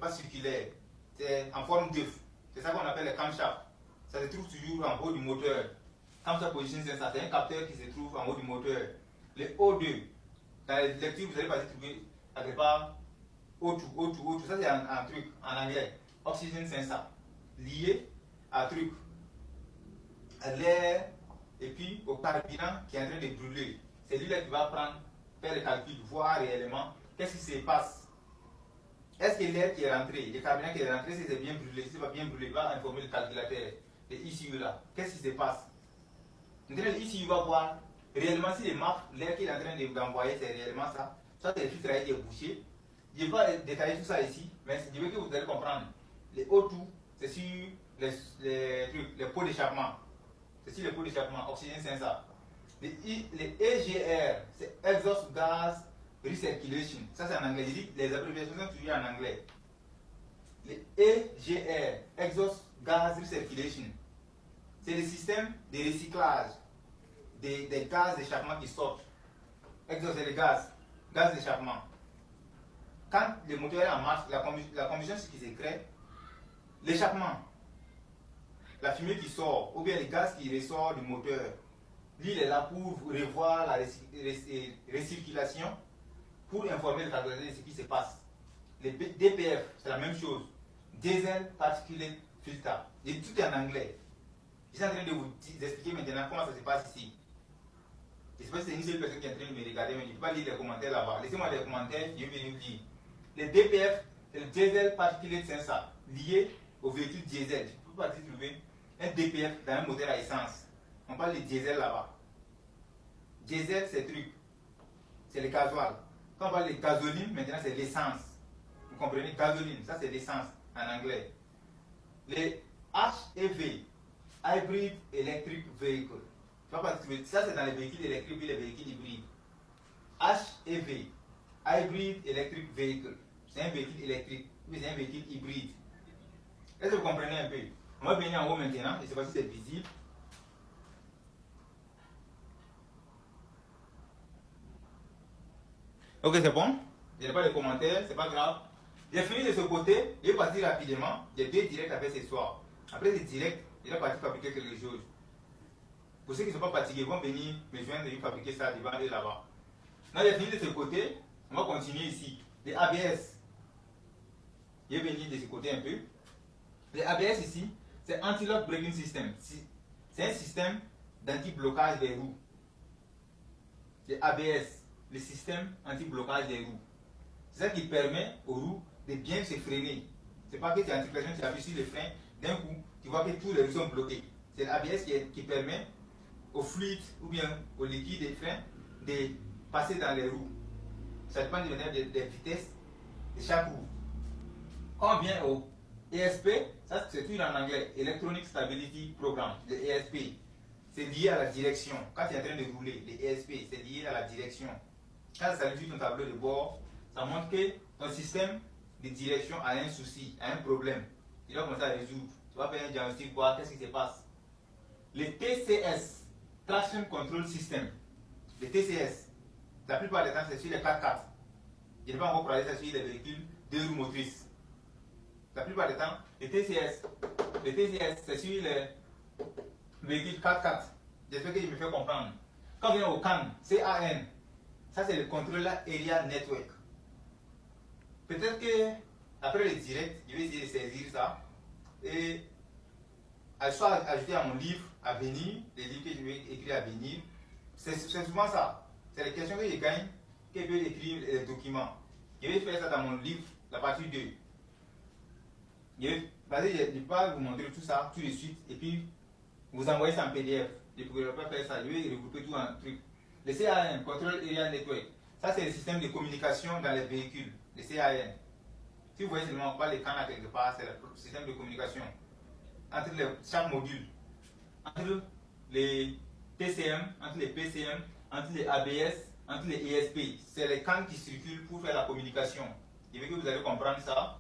pas circulaire, c'est en forme d'œuf. C'est ça qu'on appelle le camshaft. Ça se trouve toujours en haut du moteur. Camshaft position sensor, c'est un capteur qui se trouve en haut du moteur. Le O2, dans les lectures, vous allez pas trouver quelque part O2, ça c'est un truc en anglais. Oxygen sensor, lié à truc, à l'air et puis au carburant qui est en train de brûler. C'est lui-là qui va faire le calcul, voir réellement qu'est-ce qui se passe. Est-ce que l'air qui est rentré, le carburant qui est rentré, si c'est bien brûlé, si c'est pas bien brûlé, il va informer le calculateur, le ECU là, qu'est-ce qui se passe. Maintenant, le ECU va voir réellement si l'air qu'il est en train d'envoyer, c'est réellement ça. Soit le filtre a été bouché. Je ne vais pas détailler tout ça ici, mais je veux que vous allez comprendre. Les O2, c'est sur les pots d'échappement. C'est sur les pots d'échappement, oxygène sensor. Les EGR, c'est Exhaust Gas Recirculation. Ça, c'est en anglais. Je dis les abréviations sont toujours en anglais. Les EGR, Exhaust Gas Recirculation, c'est le système de recyclage des gaz d'échappement qui sortent. Exhaust, c'est les gaz d'échappement. Quand le moteur est en marche, la combustion, ce qui se crée, l'échappement, la fumée qui sort, ou bien les gaz qui ressort du moteur, lui il est là pour revoir la recirculation, pour informer le calculateur de ce qui se passe. Les DPF, c'est la même chose. Diesel Particulate Filter. Et tout est en anglais. Je suis en train de vous expliquer maintenant comment ça se passe ici. Je ne sais pas si c'est une seule personne qui est en train de me regarder, mais je ne peux pas lire les commentaires là-bas. Laissez-moi les commentaires, je vais venir vous dire. Les DPF, c'est le Diesel Particulate Sensor, lié au véhicule diesel. Je ne peux pas trouver un DPF dans un moteur à essence. On parle de diesel là-bas. Diesel, c'est truc. C'est le gasoil. Quand on parle de gasoline, maintenant c'est l'essence. Vous comprenez? Gasoline, ça c'est l'essence en anglais. Les HEV, Hybrid Electric Vehicle. Ça c'est dans les véhicules électriques et les véhicules hybrides. HEV, Hybrid Electric Vehicle. C'est un véhicule électrique, mais c'est un véhicule hybride. Est-ce que vous comprenez un peu? On va venir en haut maintenant, et je ne sais pas si c'est visible. Ok, c'est bon. Je n'ai pas de commentaires, c'est pas grave. J'ai fini de ce côté, je vais partir rapidement. J'ai 2 directs à faire ce soir. Après ces directs, je vais partir fabriquer quelque chose. Pour ceux qui ne sont pas fatigués, ils vont venir me joindre et fabriquer ça devant eux là-bas. Là, j'ai fini de ce côté, on va continuer ici. Les ABS. Je vais venir de ce côté un peu. Les ABS ici, c'est Anti-Lock Braking System. C'est un système d'anti-blocage des roues. Les ABS, le système anti-blocage des roues. C'est ça qui permet aux roues de bien se freiner. C'est pas que tu as anti-pression, tu appuies sur le frein, d'un coup, tu vois que tous les roues sont bloqués. C'est l'ABS qui permet au fluide ou bien au liquide des freins de passer dans les roues. Ça dépend des vitesses de chaque roue. Quand on vient au ESP, ça c'est tout en anglais, Electronic Stability Program, le ESP. C'est lié à la direction. Quand tu es en train de rouler, le ESP, c'est lié à la direction. Quand ça réduit ton tableau de bord, ça montre que ton système de direction a un souci, a un problème. Il doit commencer à résoudre. Tu vas faire un diagnostic, voir qu'est-ce qui se passe. Les TCS, Traction Control System, les TCS, la plupart des temps c'est sur les 4x4. Je n'ai pas encore parlé ça sur les véhicules 2 roues motrices. La plupart des temps, les TCS c'est sur les véhicules 4x4. J'espère que je me fais comprendre. Quand on vient au CAN, CAN, ça c'est le Controller Area Network. Peut-être que après le direct, je vais essayer de saisir ça et soit ajouter à mon livre à venir, les livres que je vais écrire à venir. C'est souvent ça. C'est les questions que je gagne, que je vais écrire les documents. Je vais faire ça dans mon livre, la partie 2. Je ne vais pas vous montrer tout ça tout de suite et puis vous envoyer ça en PDF. Je ne pourrai pas faire ça. Je vais regrouper tout en truc. Le CAN, Control Area Network, ça c'est le système de communication dans les véhicules. Le CAN. Si vous voyez seulement pas les canaux quelque part, c'est le système de communication entre chaque module, entre les TCM, entre les PCM, entre les ABS, entre les ESP. C'est les canaux qui circulent pour faire la communication. Je veux que vous allez comprendre ça.